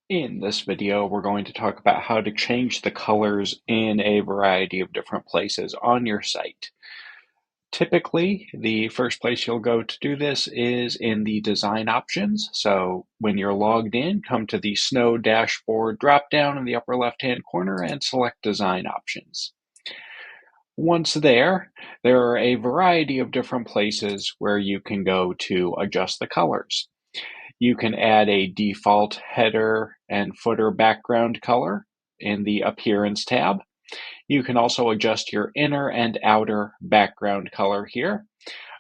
In this video, we're going to talk about how to change the colors in a variety of different places on your site. Typically, the first place you'll go to do this is in the design options. So when you're logged in, come to the Snow dashboard dropdown in the upper left-hand corner and select design options. Once there are a variety of different places where you can go to adjust the colors. You can add a default header and footer background color in the Appearance tab. You can also adjust your inner and outer background color here.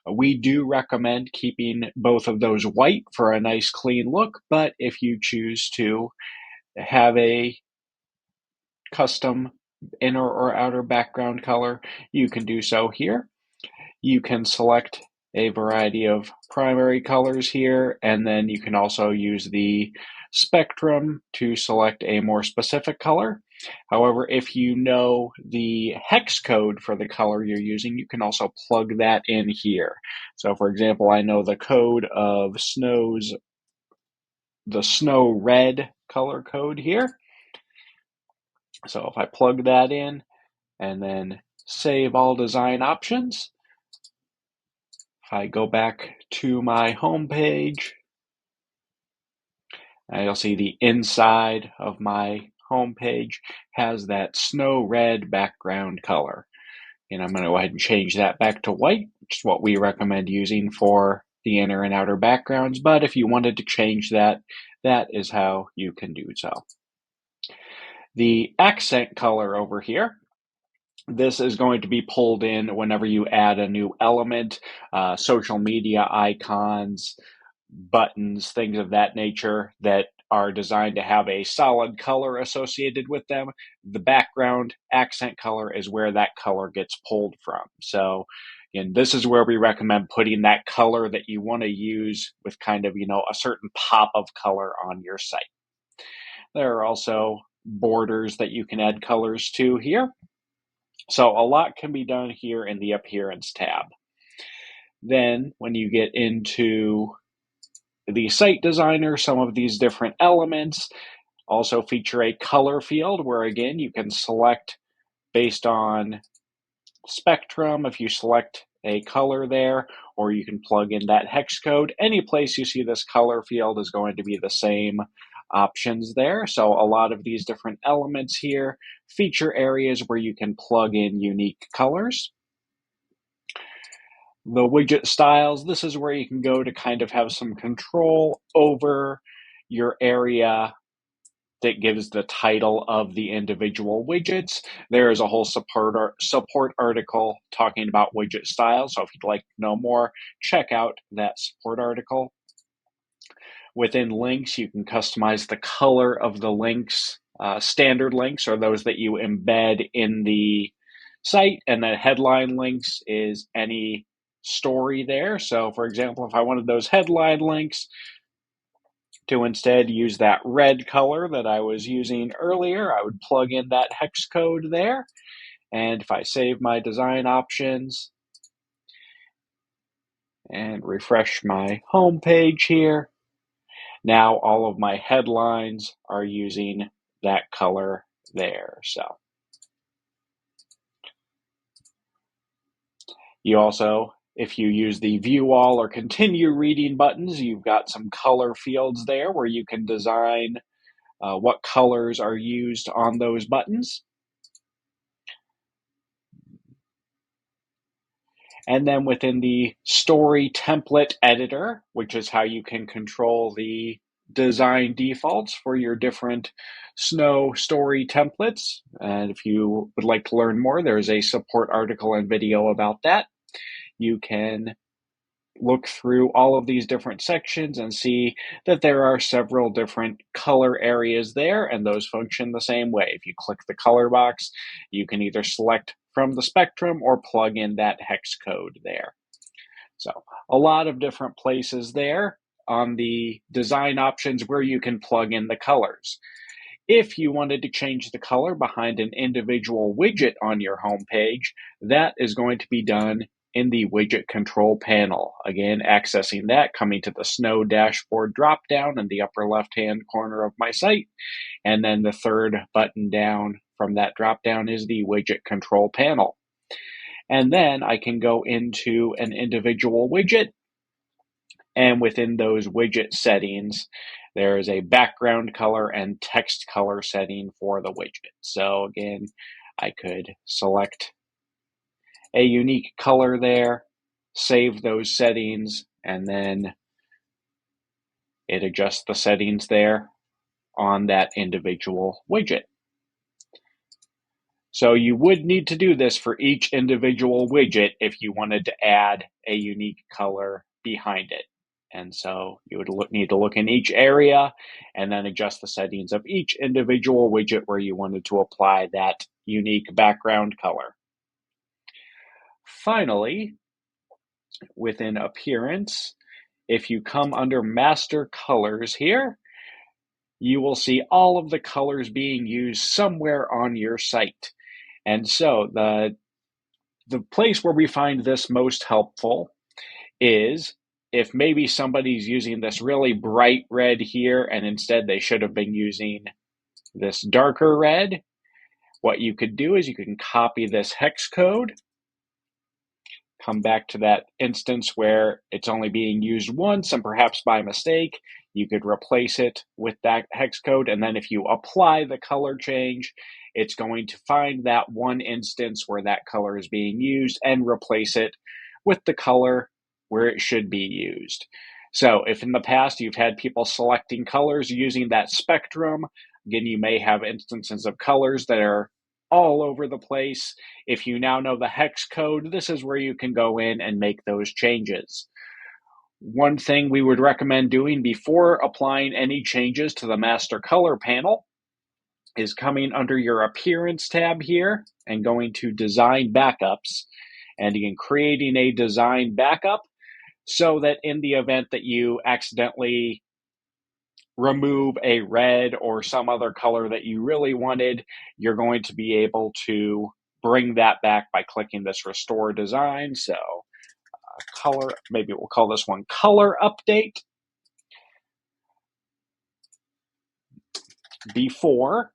We do recommend keeping both of those white for a nice clean look, but if you choose to have a custom inner or outer background color, you can do so here. You can select a variety of primary colors here, and then you can also use the spectrum to select a more specific color. However, if you know the hex code for the color you're using, you can also plug that in here. So for example, I know the code of the snow red color code here. So if I plug that in and then save all design options, if I go back to my home page, you'll see the inside of my home page has that snow red background color. And I'm going to go ahead and change that back to white, which is what we recommend using for the inner and outer backgrounds. But if you wanted to change that, that is how you can do so. The accent color over here, this is going to be pulled in whenever you add a new element, social media icons, buttons, things of that nature that are designed to have a solid color associated with them. The background accent color is where that color gets pulled from. So, and this is where we recommend putting that color that you want to use with kind of, a certain pop of color on your site. There are also borders that you can add colors to here. So a lot can be done here in the Appearance tab. Then when you get into the Site Designer, some of these different elements also feature a color field where, again, you can select based on spectrum if you select a color there, or you can plug in that hex code. Any place you see this color field is going to be the same options there. So a lot of these different elements here feature areas where you can plug in unique colors. The widget styles, this is where you can go to kind of have some control over your area that gives the title of the individual widgets. There is a whole support article talking about widget styles. So if you'd like to know more, check out that support article. Within links, you can customize the color of the links. Standard links are those that you embed in the site, and then headline links is any story there. So for example, if I wanted those headline links to instead use that red color that I was using earlier, I would plug in that hex code there. And if I save my design options and refresh my home page here, now all of my headlines are using that color there. So you also, if you use the view all or continue reading buttons, you've got some color fields there where you can design what colors are used on those buttons. And then within the story template editor, which is how you can control the design defaults for your different Snow story templates. And if you would like to learn more, there's a support article and video about that. You can look through all of these different sections and see that there are several different color areas there, and those function the same way. If you click the color box, you can either select from the spectrum or plug in that hex code there. So a lot of different places there on the design options where you can plug in the colors. If you wanted to change the color behind an individual widget on your home page, that is going to be done in the widget control panel. Again, accessing that, coming to the Snow dashboard dropdown in the upper left-hand corner of my site. And then the third button down from that dropdown is the widget control panel. And then I can go into an individual widget, and within those widget settings, there is a background color and text color setting for the widget. So again, I could select a unique color there, save those settings, and then it adjusts the settings there on that individual widget. So you would need to do this for each individual widget if you wanted to add a unique color behind it. And so you would need to look in each area and then adjust the settings of each individual widget where you wanted to apply that unique background color. Finally, within Appearance, if you come under Master Colors here, you will see all of the colors being used somewhere on your site. And so the place where we find this most helpful is if maybe somebody's using this really bright red here and instead they should have been using this darker red. What you could do is you can copy this hex code, come back to that instance where it's only being used once and perhaps by mistake, you could replace it with that hex code. And then if you apply the color change, it's going to find that one instance where that color is being used and replace it with the color where it should be used. So if in the past you've had people selecting colors using that spectrum, again, you may have instances of colors that are all over the place. If you now know the hex code, this is where you can go in and make those changes. One thing we would recommend doing before applying any changes to the master color panel is coming under your Appearance tab here and going to Design Backups, and again, creating a design backup so that in the event that you accidentally remove a red or some other color that you really wanted, you're going to be able to bring that back by clicking this Restore Design. So color, maybe we'll call this one Color Update. Before,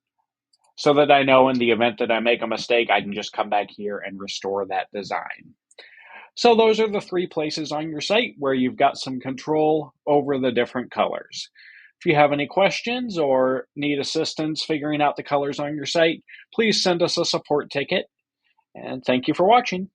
so that I know in the event that I make a mistake, I can just come back here and restore that design. So those are the 3 places on your site where you've got some control over the different colors. If you have any questions or need assistance figuring out the colors on your site, please send us a support ticket. And thank you for watching.